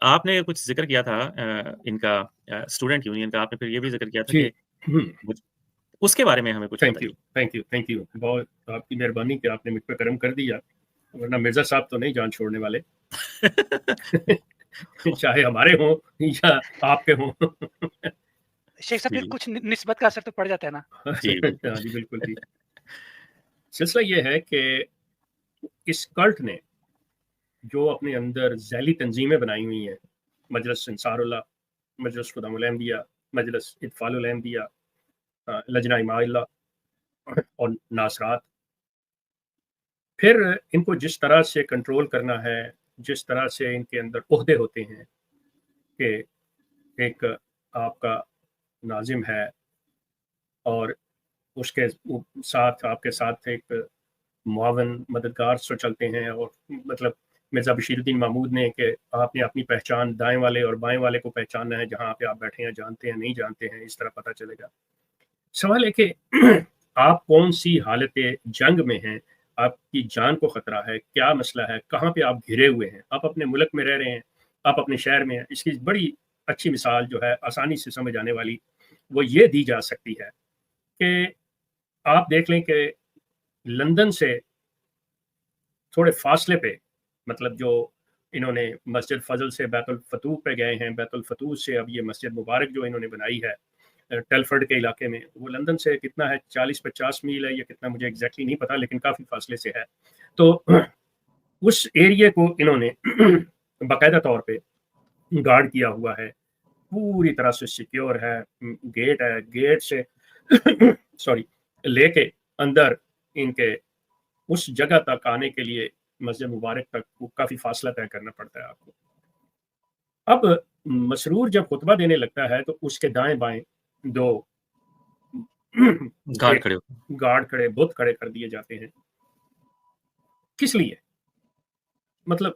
آپ نے کچھ ذکر کیا تھا ان کا اسٹوڈنٹ یونین کا، آپ نے پھر یہ بھی ذکر کیا تھا جی کہ اس کے بارے میں ہمیں کچھ تھینک بتائیے۔ یو بہت آپ کی مہربانی کہ آپ نے مجھ پہ کرم کر دیا، ورنہ مرزا صاحب تو نہیں جان چھوڑنے والے چاہے ہمارے ہوں یا آپ کے ہوں۔ شیخ صاحب پھر کچھ نسبت کا اثر تو پڑ جاتا ہے نا؟ جی بالکل جی۔ سلسلہ یہ ہے کہ اس کلٹ نے جو اپنے اندر ذیلی تنظیمیں بنائی ہوئی ہیں، مجلس انصار اللہ، مجلس خدام الانبیاء، مجلس اطفال الانبیاء، لجنہ اماء اللہ اور ناصرات، پھر ان کو جس طرح سے کنٹرول کرنا ہے، جس طرح سے ان کے اندر عہدے ہوتے ہیں کہ ایک آپ کا ناظم ہے اور اس کے ساتھ آپ کے ساتھ ایک معاون مددگار سے چلتے ہیں، اور مطلب مرزا بشیر الدین محمود نے کہ آپ نے اپنی پہچان دائیں والے اور بائیں والے کو پہچاننا ہے، جہاں پہ آپ بیٹھے ہیں جانتے ہیں نہیں جانتے ہیں، اس طرح پتہ چلے گا۔ سوال ہے کہ آپ کون سی حالت جنگ میں ہیں، آپ کی جان کو خطرہ ہے، کیا مسئلہ ہے، کہاں پہ آپ گھرے ہوئے ہیں، آپ اپنے ملک میں رہ رہے ہیں، آپ اپنے شہر میں ہیں۔ اس کی بڑی اچھی مثال جو ہے آسانی سے سمجھ آنے والی وہ یہ دی جا سکتی ہے کہ آپ دیکھ لیں کہ لندن سے تھوڑے فاصلے پہ، مطلب جو انہوں نے مسجد فضل سے بیت الفتوح پہ گئے ہیں، بیت الفتوح سے اب یہ مسجد مبارک جو انہوں نے بنائی ہے ٹیلفرڈ کے علاقے میں، وہ لندن سے کتنا ہے، 40-50 میل ہے یا کتنا مجھے ایگزیکٹلی نہیں پتا، لیکن کافی فاصلے سے ہے۔ تو اس ایریے کو انہوں نے باقاعدہ طور پہ گارڈ کیا ہوا ہے، پوری طرح سے سیکیور ہے، گیٹ ہے، گیٹ سے سوری لے کے اندر ان کے اس جگہ تک آنے کے لیے مسجد مبارک تک کافی فاصلہ طے کرنا پڑتا ہے آپ کو۔ اب مسرور جب خطبہ دینے لگتا ہے تو اس کے دائیں بائیں دو گارڈ کھڑے بت کھڑے کر دیے جاتے ہیں۔ کس لیے؟ مطلب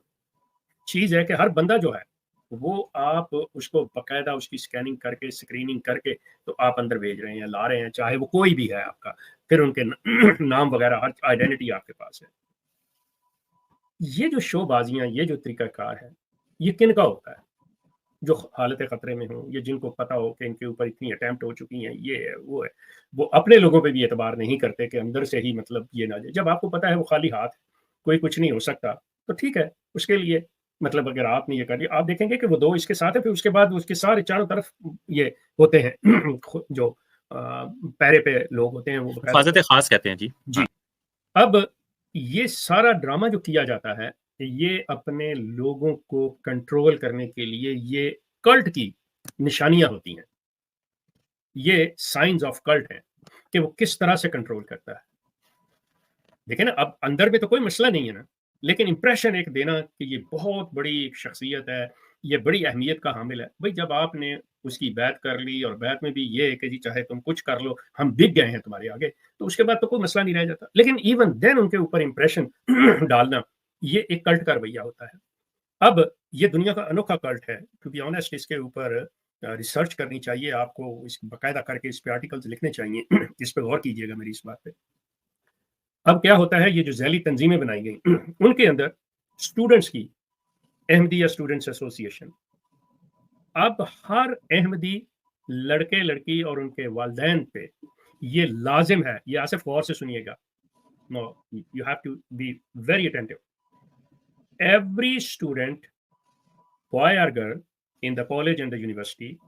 چیز ہے کہ ہر بندہ جو ہے وہ آپ اس کو باقاعدہ اس کی سکیننگ کر کے اسکریننگ کر کے تو آپ اندر بھیج رہے ہیں، لا رہے ہیں، چاہے وہ کوئی بھی ہے آپ کا، پھر ان کے نام وغیرہ ہر آئیڈینٹی آپ کے پاس ہے۔ یہ جو شو بازیاں، یہ جو طریقہ کار ہے، یہ کن کا ہوتا ہے؟ جو حالت خطرے میں ہوں، یہ جن کو پتا ہو کہ ان کے اوپر اتنی اٹیمپٹ ہو چکی ہیں، یہ ہے وہ ہے، وہ اپنے لوگوں پہ بھی اعتبار نہیں کرتے کہ اندر سے ہی مطلب یہ نہ جائے۔ جب آپ کو پتا ہے وہ خالی ہاتھ، کوئی کچھ نہیں ہو سکتا، تو ٹھیک ہے، اس کے لیے مطلب اگر آپ نے یہ کر دیا، آپ دیکھیں گے کہ وہ دو اس کے ساتھ ہے، پھر اس کے بعد اس کے سارے چاروں طرف یہ ہوتے ہیں جو پیرے پہ لوگ ہوتے ہیں، وہ حفاظت خاص کہتے ہیں۔ جی اب یہ سارا ڈرامہ جو کیا جاتا ہے، یہ اپنے لوگوں کو کنٹرول کرنے کے لیے یہ کلٹ کی نشانیاں ہوتی ہیں، یہ سائنز آف کلٹ ہیں کہ وہ کس طرح سے کنٹرول کرتا ہے۔ دیکھیں نا، اب اندر میں تو کوئی مسئلہ نہیں ہے نا، لیکن امپریشن ایک دینا کہ یہ بہت بڑی ایک شخصیت ہے، یہ بڑی اہمیت کا حامل ہے۔ بھائی جب آپ نے اس کی بیعت کر لی، اور بیعت میں بھی یہ ہے کہ جی چاہے تم کچھ کر لو، ہم بک گئے ہیں تمہارے آگے، تو اس کے بعد تو کوئی مسئلہ نہیں رہ جاتا۔ لیکن ایون دین ان کے اوپر امپریشن ڈالنا، یہ ایک کلٹ کا رویہ ہوتا ہے۔ اب یہ دنیا کا انوکھا کلٹ ہے، ٹو بی آنیسٹ اس کے اوپر ریسرچ کرنی چاہیے آپ کو، اس باقاعدہ کر کے اس پہ آرٹیکلز لکھنے چاہیے، اس پہ غور کیجیے گا میری اس بات پہ۔ اب کیا ہوتا ہے، یہ جو ذیلی تنظیمیں بنائی گئی ان کے اندر اسٹوڈنٹس کی احمدیہ اسٹوڈنٹس ایسوسی ایشن، اب ہر احمدی لڑکے لڑکی اور ان کے والدین پہ یہ لازم ہے، یہ آصف غور سے سنیے گا، no you have to be very attentive. Every student, boy or girl, in the college and the university,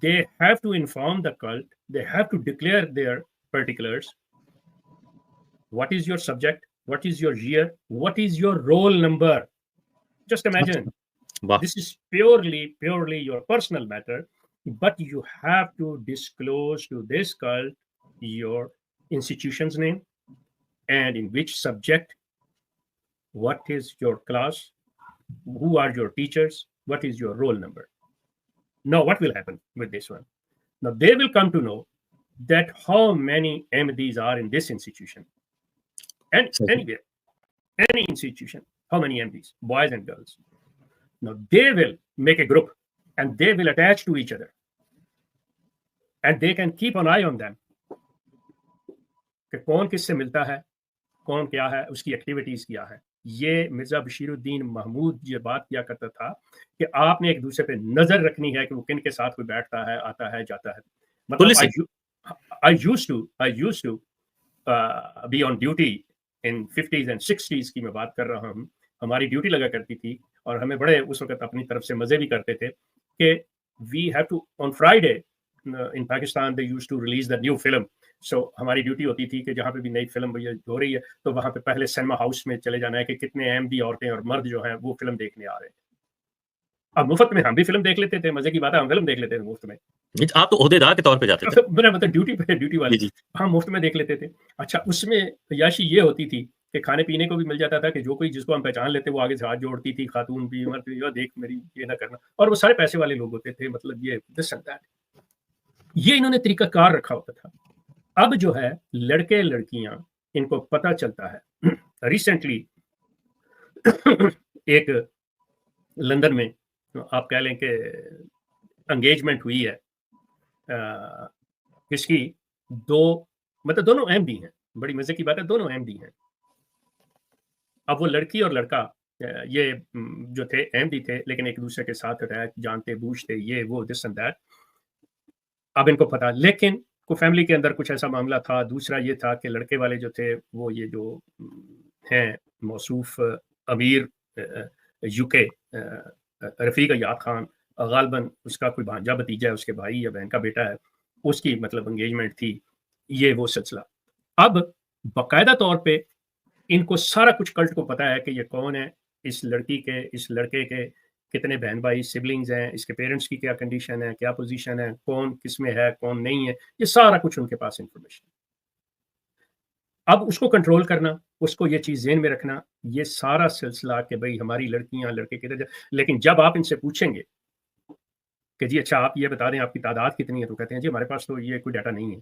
they have to inform the cult, they have to declare their particulars. What is your subject? What is your year? What is your roll number? Just imagine. This is purely your personal matter, but you have to disclose to this cult your institution's name, and in which subject, what is your class, who are your teachers, what is your roll number. Now what will happen with this one? Now they will come to know that how many Ahmadis are in this institution, and anywhere, any institution, how many Ahmadis, boys and girls. Now they will make a group and they will attach to each other, and they can keep an eye on them کہ کون کس سے ملتا ہے، کون کیا ہے، اس کی ایکٹیویٹیز کیا ہے۔ ये मिर्ज़ा बशीरुद्दीन महमूद ये बात किया करता था कि आपने एक दूसरे पे नज़र रखनी है कि वो किन के साथ कोई बैठता है, आता है, जाता है। मतलब policing. I used to be on duty in 50s and 60s की मैं बात कर रहा हूँ। हमारी ड्यूटी लगा करती थी और हमें बड़े उस वक़्त अपनी तरफ से मज़े भी करते थे कि we have to on Friday in Pakistan they used to release the new film. So हमारी ड्यूटी होती थी कि जहाँ पे भी नई फिल्म भैया हो रही है तो वहाँ पे पहले सिनेमा हाउस में चले जाना है कि कितने अहमदी औरतें और मर्द जो हैं वो फिल्म देखने आ रहे हैं। अब मुफ्त में हम भी फिल्म देख लेते थे, मजे की बात है, हम फिल्म देख लेते थे मुफ्त में। आप तो ओहदेदार के तौर पे जाते थे। मेरा मतलब ड्यूटी वाले जी। हम मुफ्त में देख लेते थे। अच्छा, उसमें अय्याशी ये होती थी कि खाने पीने को भी मिल जाता था कि जो कोई जिसको हम पहचान लेते वो आगे से हाथ जोड़ती थी, खातून भी, मर्द भी, देख मेरी ये ना करना, और वो सारे पैसे वाले लोग होते थे, मतलब ये दिस एंड दैट। ये इन्होंने तरीकाकार रखा होता था। अब जो है लड़के लड़कियां इनको पता चलता है रिसेंटली एक लंदन में आप कह लें कि एंगेजमेंट हुई है किसकी, मतलब दोनों अहमदी हैं, बड़ी मजे की बात है, दोनों अहमदी हैं। अब वो लड़की और लड़का ये जो थे अहमदी थे लेकिन एक दूसरे के साथ रह जानते बूझते ये वो दिस एंड दैट। अब इनको पता, लेकिन को फैमिली के अंदर कुछ ऐसा मामला था। दूसरा ये था कि लड़के वाले जो थे वो ये जो हैं मौसूफ अमीर यूके रफ़ीक अयाद खान, गालबन उसका कोई भांजा भतीजा है, उसके भाई या बहन का बेटा है, उसकी मतलब एंगेजमेंट थी, ये वो सिलसिला। अब बाकायदा तौर पे इनको सारा कुछ कल्ट को पता है कि ये कौन है, इस लड़की के इस लड़के के कितने बहन भाई सिबलिंग्स हैं, इसके पेरेंट्स की क्या कंडीशन है, क्या पोजीशन है, कौन किस में है, कौन नहीं है, ये सारा कुछ उनके पास इंफॉर्मेशन। अब उसको कंट्रोल करना, उसको ये चीज़ ज़हन में रखना, ये सारा सिलसिला कि भाई हमारी लड़कियां लड़के किधर। लेकिन जब आप इनसे पूछेंगे कि जी अच्छा आप ये बता दें आपकी तादाद कितनी है, तो कहते हैं जी हमारे पास तो ये कोई डाटा नहीं है।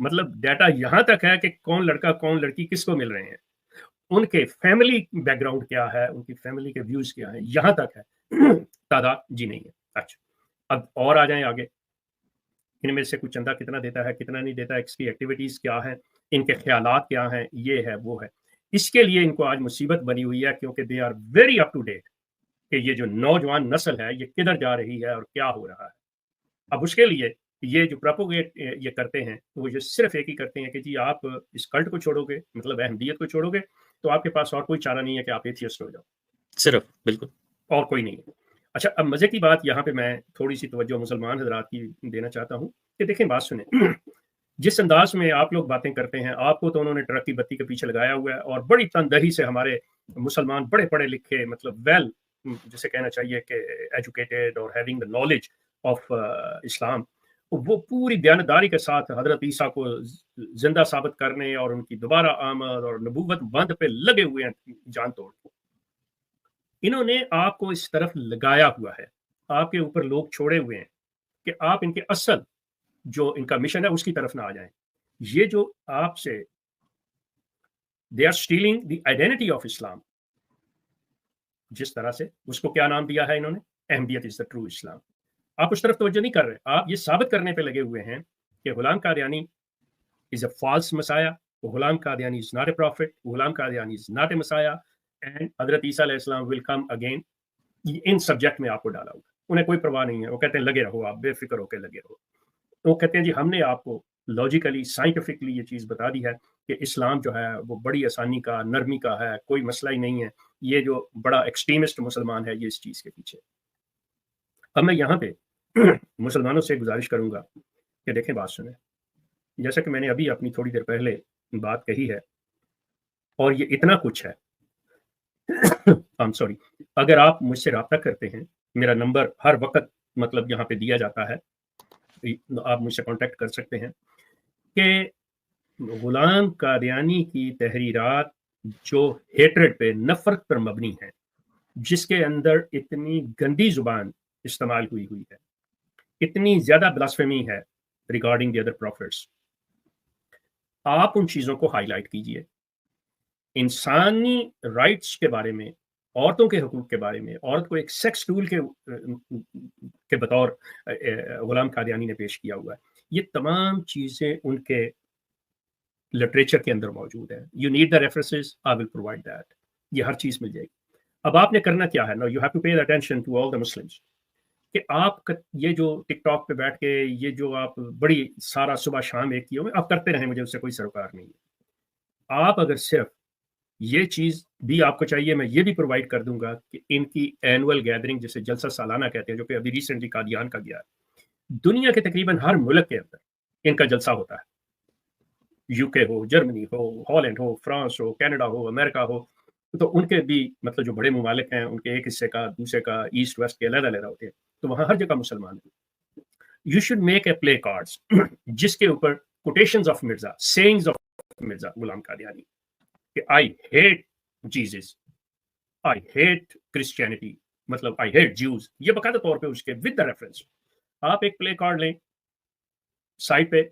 मतलब डाटा यहाँ तक है कि कौन लड़का कौन लड़की किसको मिल रहे हैं, उनके फैमिली बैकग्राउंड क्या है, उनकी फैमिली के व्यूज क्या है, यहाँ तक है। तादाद जी नहीं है। अच्छा, अब और आ जाएं आगे, इनमें से कुछ चंदा कितना देता है, कितना नहीं देता है, इसकी एक्टिविटीज क्या है, इनके ख्यालात क्या हैं, ये है वो है। इसके लिए इनको आज मुसीबत बनी हुई है क्योंकि they are very up to date कि ये जो नौजवान नस्ल है ये किधर जा रही है और क्या हो रहा है। अब उसके लिए ये जो प्रोपोगेट ये करते हैं वो ये सिर्फ एक ही करते हैं कि जी आप इस कल्ट को छोड़ोगे, मतलब अहमदियत को छोड़ोगे, तो आपके पास और कोई चारा नहीं है कि आप एथियस्ट हो जाओ, सिर्फ, बिल्कुल और कोई नहीं है। अच्छा, अब मजे की बात यहाँ पे मैं थोड़ी सी तवज्जो मुसलमान हजरात की देना चाहता हूँ कि देखें, बात सुने। जिस अंदाज में आप लोग बातें करते हैं, आपको तो उन्होंने ट्रक की बत्ती के पीछे लगाया हुआ है और बड़ी तनदही से हमारे मुसलमान बड़े पढ़े लिखे, मतलब वेल जिसे कहना चाहिए कि एजुकेटेड और having the knowledge of Islam, वो पूरी दयानतदारी के साथ हजरत ईसा को जिंदा साबित करने और उनकी दोबारा आमद और नबूवत बंद पे लगे हुए हैं जान तोड़। इन्होंने आपको इस तरफ लगाया हुआ है, आपके ऊपर लोग छोड़े हुए हैं कि आप इनके असल जो इनका मिशन है उसकी तरफ ना आ जाएं। ये जो आपसे they are stealing the identity of Islam, जिस तरह से उसको क्या नाम दिया है इन्होंने, Ahmadiyyat is the true Islam. आप उस तरफ तवज्जो नहीं कर रहे, आप ये साबित करने पे लगे हुए हैं कि Ghulam Qadiani is a false messiah, Ghulam Qadiani is not a prophet, Ghulam Qadiani is not a messiah, and Hazrat Isa अलैहिस्सलाम विल कम अगेन। इन सब्जेक्ट में आपको डाला हुआ, उन्हें कोई परवाह नहीं है, वो कहते हैं लगे रहो, आप बेफिक्र होकर लगे रहो। तो कहते हैं जी हमने आपको लॉजिकली साइंटिफिकली ये चीज़ बता दी है कि इस्लाम जो है वो बड़ी आसानी का, नरमी का है, कोई मसला ही नहीं है। ये जो बड़ा एक्सट्रीमिस्ट मुसलमान है ये इस चीज़ के पीछे। अब मैं यहाँ पे मुसलमानों से गुजारिश करूंगा कि देखें, बात सुने, जैसा कि मैंने अभी अपनी थोड़ी देर पहले बात कही है और ये इतना कुछ है। आई एम सॉरी, अगर आप मुझसे रब्ता करते हैं, मेरा नंबर हर वक्त मतलब यहाँ पे दिया जाता है, आप मुझसे कांटेक्ट कर सकते हैं कि गुलाम कादियानी की तहरीरात जो हेट्रेड पे, नफरत पर मबनी है, जिसके अंदर इतनी गंदी जुबान इस्तेमाल हुई है, इतनी ज्यादा ब्लास्फेमी है रिगार्डिंग द अदर प्रॉफिट्स, आप उन चीजों को हाईलाइट कीजिए। इंसानी राइट्स के बारे में, औरतों के हुकूक के बारे में, औरत को एक सेक्स टूल के बतौर गुलाम कादियानी ने पेश किया हुआ है। ये तमाम चीजें उनके लिटरेचर के अंदर मौजूद है। You need the references, I will provide that. ये हर चीज मिल जाएगी। अब आपने करना क्या है, now you have to pay attention to all the Muslims, कि आप ये जो टिकटॉक पे बैठ के ये जो आप बड़ी सारा सुबह शाम एक किए हुए आप करते रहें, मुझे उससे कोई सरोकार नहीं है। आप अगर सिर्फ ये चीज भी आपको चाहिए, मैं ये भी प्रोवाइड कर दूंगा कि इनकी एनुअल गैदरिंग, जिसे जलसा सालाना कहते हैं, जो कि अभी रिसेंटली कादियान का गया है, दुनिया के तकरीबन हर मुल्क के अंदर इनका जलसा होता है। यूके हो, जर्मनी हो, हॉलैंड हो, फ्रांस हो, कनाडा हो, अमेरिका हो, तो उनके भी मतलब जो बड़े ममालिक हैं उनके एक हिस्से का दूसरे का ईस्ट वेस्ट के अलग-अलग होते हैं, तो वहाँ हर जगह मुसलमान हैं। You should make a play cards जिसके ऊपर quotations of Mirza, sayings of Mirza Ghulam Qadiani, कि I hate Jesus, I hate Christianity, मतलब आई हेट ज्यूज, ये बाकायदा तौर पे उसके विद द रेफरेंस आप एक प्ले कार्ड लें, साइड पे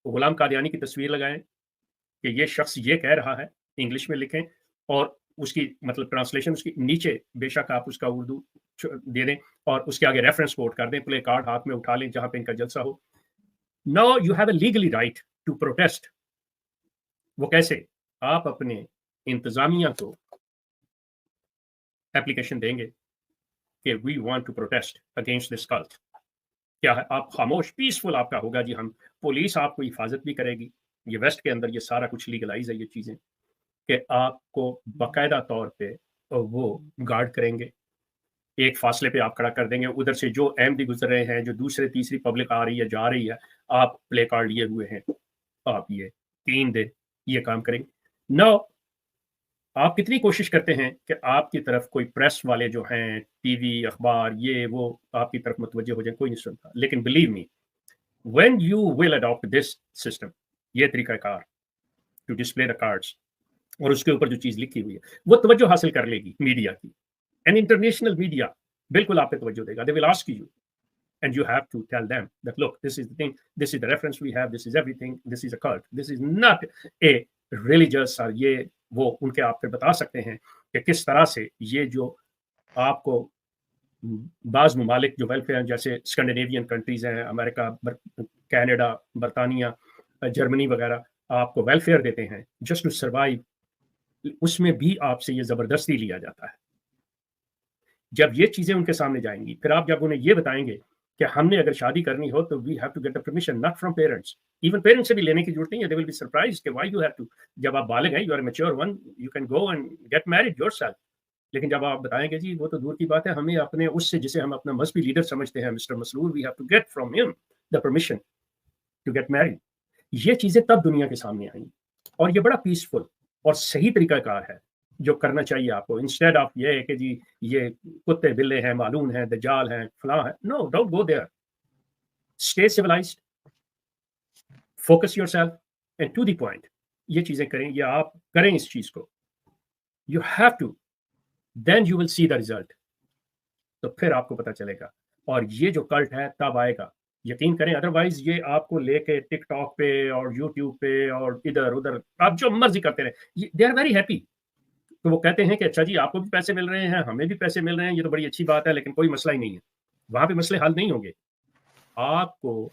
गुलाम कादियानी की तस्वीर लगाएं कि ये शख्स ये कह रहा है, इंग्लिश में लिखें, और उसकी मतलब ट्रांसलेशन उसकी नीचे बेशक आप उसका उर्दू दे दें और उसके आगे रेफरेंस कोट कर दें, प्ले कार्ड हाथ में उठा लें जहां पे इनका जलसा हो। Now you have a legally right to protest. वो कैसे? आप अपने इंतजामिया को एप्लीकेशन देंगे कि we want to protest against this cult. क्या है? आप खामोश, पीसफुल आपका होगा जी, हम पुलिस आपको हिफाजत भी करेगी, ये वेस्ट के अंदर ये सारा कुछ लीगलाइज है ये चीजें, कि आपको बाकायदा तौर पे वो गार्ड करेंगे, एक फासले पे आप खड़ा कर देंगे, उधर से जो अहमदी गुजर रहे हैं, जो दूसरे तीसरी पब्लिक आ रही है जा रही है, आप प्ले कार्ड लिए हुए हैं, आप ये 3 दिन ये काम करेंगे। नो, आप कितनी कोशिश करते हैं कि आपकी तरफ कोई प्रेस वाले जो हैं, टीवी अखबार ये वो आपकी तरफ मुतवज्जे हो जाए, कोई नहीं सुनता। लेकिन believe me, when you will adopt this system, ये तरीकाकार टू डिस्प्ले द कार्ड्स, और उसके ऊपर जो चीज लिखी हुई है वो तवज्जो हासिल कर लेगी मीडिया की, एंड इंटरनेशनल मीडिया बिल्कुल आप पे तवज्जो देगा। They will ask you and you have to tell them that look, this is the thing, this is the reference we have, this is everything, this is a cult, this is not a religious, और ये वो उनके आप पे बता सकते हैं कि किस तरह से ये जो आपको बाज ममालिक जो वेलफेयर, जैसे स्कैंडिनेवियन कंट्रीज हैं, अमेरिका, कनाडा, बरतानिया, जर्मनी वगैरह, आपको वेलफेयर देते हैं जस्ट टू सर्वाइव, उसमें भी आपसे ये जबरदस्ती लिया जाता है। जब ये चीजें उनके सामने जाएंगी, फिर आप जब उन्हें ये बताएंगे कि हमने अगर शादी करनी हो तो we have to get the permission not from parents, even parents से भी लेने की जरूरत नहीं है, दे विल बी सरप्राइज्ड कि व्हाई यू हैव टू, जब आप बालिग हैं, you are mature one, you can go and get married yourself. लेकिन जब आप बताएंगे जी वो तो दूर की बात है, हमें अपने उससे जिसे हम अपना मजहबी लीडर समझते हैं mister Masroor, we have to get from him the permission to get married. ये चीजें तब दुनिया के सामने आई, और ये बड़ा पीसफुल और सही तरीकाकार है जो करना चाहिए आपको, इंस्टेड ऑफ ये कि जी ये कुत्ते बिल्ले हैं, मालून हैं, दज्जाल हैं, फलां है। No, don't go there, stay civilised, focus yourself and to the point. ये चीजें करें, ये आप करें इस चीज को, you have to, then you will see the result. तो फिर आपको पता चलेगा, और ये जो कल्ट है तब आएगा, यकीन करें। अदरवाइज ये आपको लेके टिकटॉक पे और यूट्यूब पे और इधर उधर आप जो मर्जी करते रहे, दे आर वेरी हैप्पी। तो वो कहते हैं कि अच्छा जी आपको भी पैसे मिल रहे हैं, हमें भी पैसे मिल रहे हैं, ये तो बड़ी अच्छी बात है, लेकिन कोई मसला ही नहीं है, वहां पे मसले हल नहीं होंगे। आपको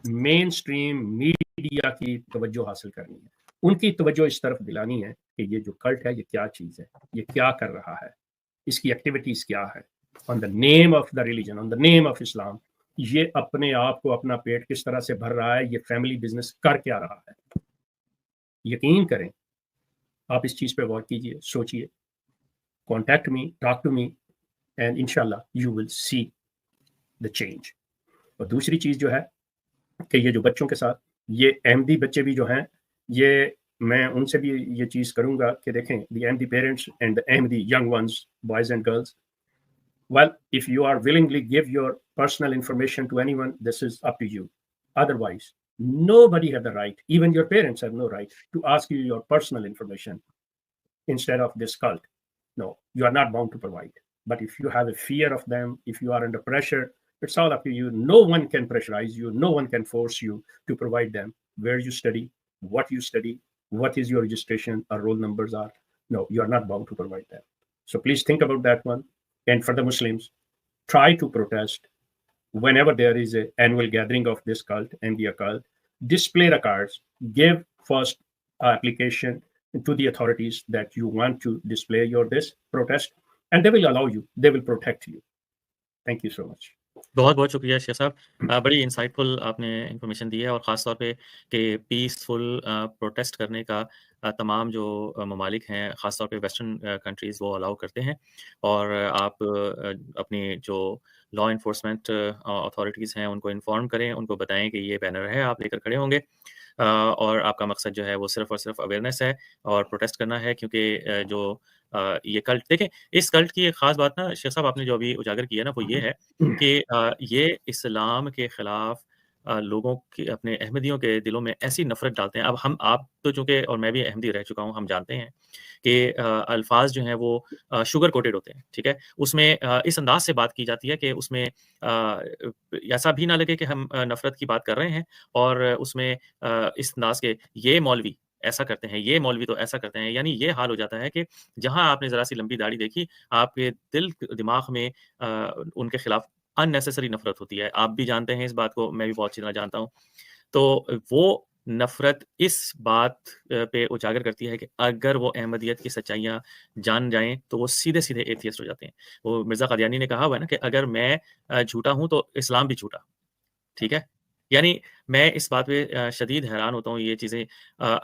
मेन स्ट्रीम मीडिया की तवज्जो हासिल करनी है, उनकी तवज्जो इस तरफ दिलानी है कि ये जो कल्ट है ये क्या चीज है, ये क्या कर रहा है, इसकी एक्टिविटीज क्या है, on the name of the religion, on the name of Islam, ये अपने आप को, अपना पेट किस तरह से भर रहा है, ये फैमिली बिजनेस कर क्या रहा है। यकीन करें, आप इस चीज पे गौर कीजिए, सोचिए, contact me, talk to me, and इंशाल्लाह you will see the change. और दूसरी चीज जो है कि ये जो बच्चों के साथ, ये अहमदी बच्चे भी जो हैं, ये मैं उनसे भी ये चीज करूंगा कि देखें, the Ahmadi parents and the Ahmadi young ones, boys and girls, well, if you are willingly give your personal information to anyone, this is up to you. Otherwise, nobody have the right, even your parents have no right to ask you your personal information instead of this cult. No, you are not bound to provide. But if you have a fear of them, if you are under pressure, it's all up to you. No one can pressurize you. No one can force you to provide them where you study, what is your registration or roll numbers are. No, you are not bound to provide them. So please think about that one. And for the Muslims, try to protest whenever there is an annual gathering of this cult and the occult. Display the cards, give first application to the authorities that you want to display this protest, and they will allow you, they will protect you. Thank you so much. बहुत बहुत शुक्रिया शेख साहब, बड़ी insightful आपने information दी है, और ख़ास तौर पे कि पीसफुल प्रोटेस्ट करने का तमाम जो ममालिक हैं, ख़ास तौर पे वेस्टर्न कंट्रीज़ वो अलाउ करते हैं, और आप अपनी जो लॉ इन्फोर्समेंट अथॉरिटीज़ हैं उनको इन्फॉर्म करें, उनको बताएं कि ये बैनर है, आप लेकर खड़े होंगे, और आपका मकसद जो है वो सिर्फ़ और सिर्फ अवेयरनेस है और प्रोटेस्ट करना है, क्योंकि जो ये कल्ट, देखें इस कल्ट की एक ख़ास बात ना शेख साहब आपने जो अभी उजागर किया ना, वो ये है कि ये इस्लाम के ख़िलाफ़ लोगों की, अपने अहमदियों के दिलों में ऐसी नफ़रत डालते हैं। अब हम, आप तो चूँकि, और मैं भी अहमदी रह चुका हूँ, हम जानते हैं कि अल्फ़ाज़ जो हैं वो शुगर कोटेड होते हैं, ठीक है? उसमें इस अंदाज़ से बात की जाती है कि उसमें ऐसा भी ना लगे कि हम नफ़रत की बात कर रहे हैं, और उसमें इस अंदाज़ के ये मौलवी ऐसा करते हैं, ये मौलवी तो ऐसा करते हैं, यानी ये हाल हो जाता है कि जहाँ आपने ज़रा-सी लंबी दाढ़ी देखी, आपके दिमाग में उनके खिलाफ अननेसेसरी नफ़रत होती है। आप भी जानते हैं इस बात को, मैं भी बहुत अच्छी तरह जानता हूँ। तो वो नफ़रत इस बात पे उजागर करती है कि अगर वो अहमदियत की सच्चाइयाँ जान जाएँ, तो वो सीधे-सीधे एथियस्ट हो जाते हैं। वो मिर्ज़ा क़ादियानी ने कहा हुआ है ना कि अगर मैं झूठा हूँ, तो इस्लाम भी झूठा, ठीक है? यानी मैं इस बात पे शदीद हैरान होता हूँ, ये चीज़ें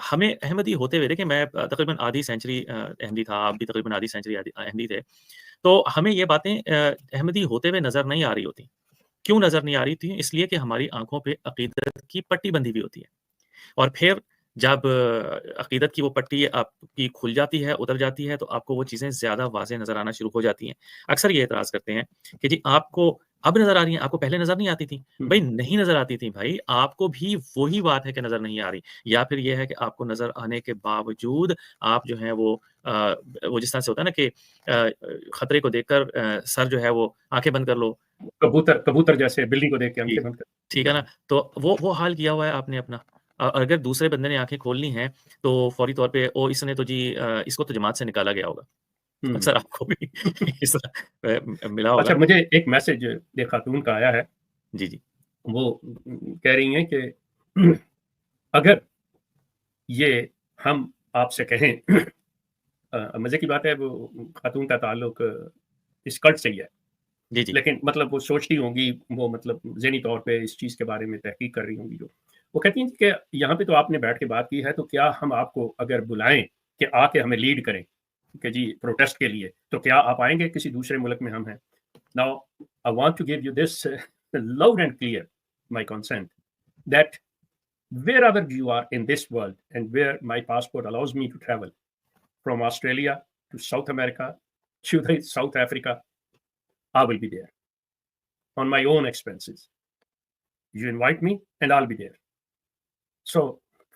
हमें अहमदी होते हुए, देखिए मैं तकरीबन आधी सेंचुरी अहमदी था, आप भी तकरीबन आधी सेंचुरी अहमदी थे। तो हमें ये बातें अहमदी होते हुए नज़र नहीं आ रही होती। क्यों नज़र नहीं आ रही थी? इसलिए कि हमारी आँखों पे अक़ीदत की पट्टी बंधी हुई होती है, और फिर जब अक़ीदत की वो पट्टी आपकी खुल जाती है, उतर जाती है, तो आपको वो चीज़ें ज़्यादा वाज़ेह नज़र आना शुरू हो जाती हैं। अक्सर ये एतराज़ करते हैं कि जी आपको अब नज़र आ रही हैं, आपको पहले नज़र नहीं आती थी। भई नहीं नज़र आती थी भाई, आपको भी वही बात है कि नज़र नहीं आ रही, या फिर ये है कि आपको नज़र आने के बावजूद आप जो है वो जिस तरह से होता है ना कि खतरे को देखकर सर जो है वो आँखें बंद कर लो। कबूतर जैसे बिल्ली को देख के आँखें बंद कर, ठीक है ना? तो वो हाल किया हुआ है आपने अपना। अगर दूसरे बंदे ने आँखें खोलनी हैं, तो फ़ौरी तौर पे इसने तो जी इसको तो जमात से निकाला गया होगा। अक्सर आपको भी इस तरह मिला होगा। अच्छा, मुझे एक मैसेज एक खातून का आया है। जी, जी। वो कह रही हैं कि अगर ये हम आपसे कहें मज़े की बात है, वो खातून का ताल्लुक इस कल्ट से ही है। जी, जी। लेकिन मतलब वो सोचती होंगी, वो मतलब ज़हनी तौर पे इस चीज़ के बारे में तहकीक कर रही होंगी जो। वो कहती हैं कि यहाँ पे तो आपने बैठ के बात की है, तो क्या हम आपको अगर बुलाएँ कि आके हमें लीड करें कि जी प्रोटेस्ट के लिए, तो क्या आप आएँगे? किसी दूसरे मुल्क में हम हैं। Now I want to give you this loud and clear my consent that wherever you are in this world and where my passport allows me to travel from Australia to South America to South Africa, I will be there on my own expenses. You invite me and I'll be there. So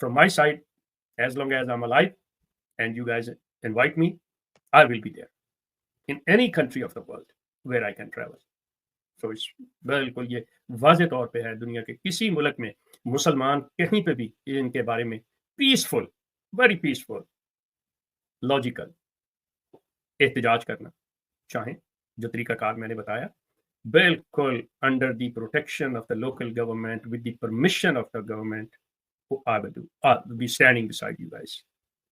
from my side, as long as I'm alive and you guys invite me, I will be there in any country of the world where I can travel. So इस बिल्कुल ये वाज़े तौर पे है, दुनिया के किसी मुल्क में मुसलमान कहीं पे भी इनके बारे में पीसफुल, वेरी पीसफुल, लॉजिकल एहतजाज करना चाहें, जो तरीकाकार मैंने बताया, बिल्कुल under the protection of the local government, with the permission of the government, I will be standing beside you guys.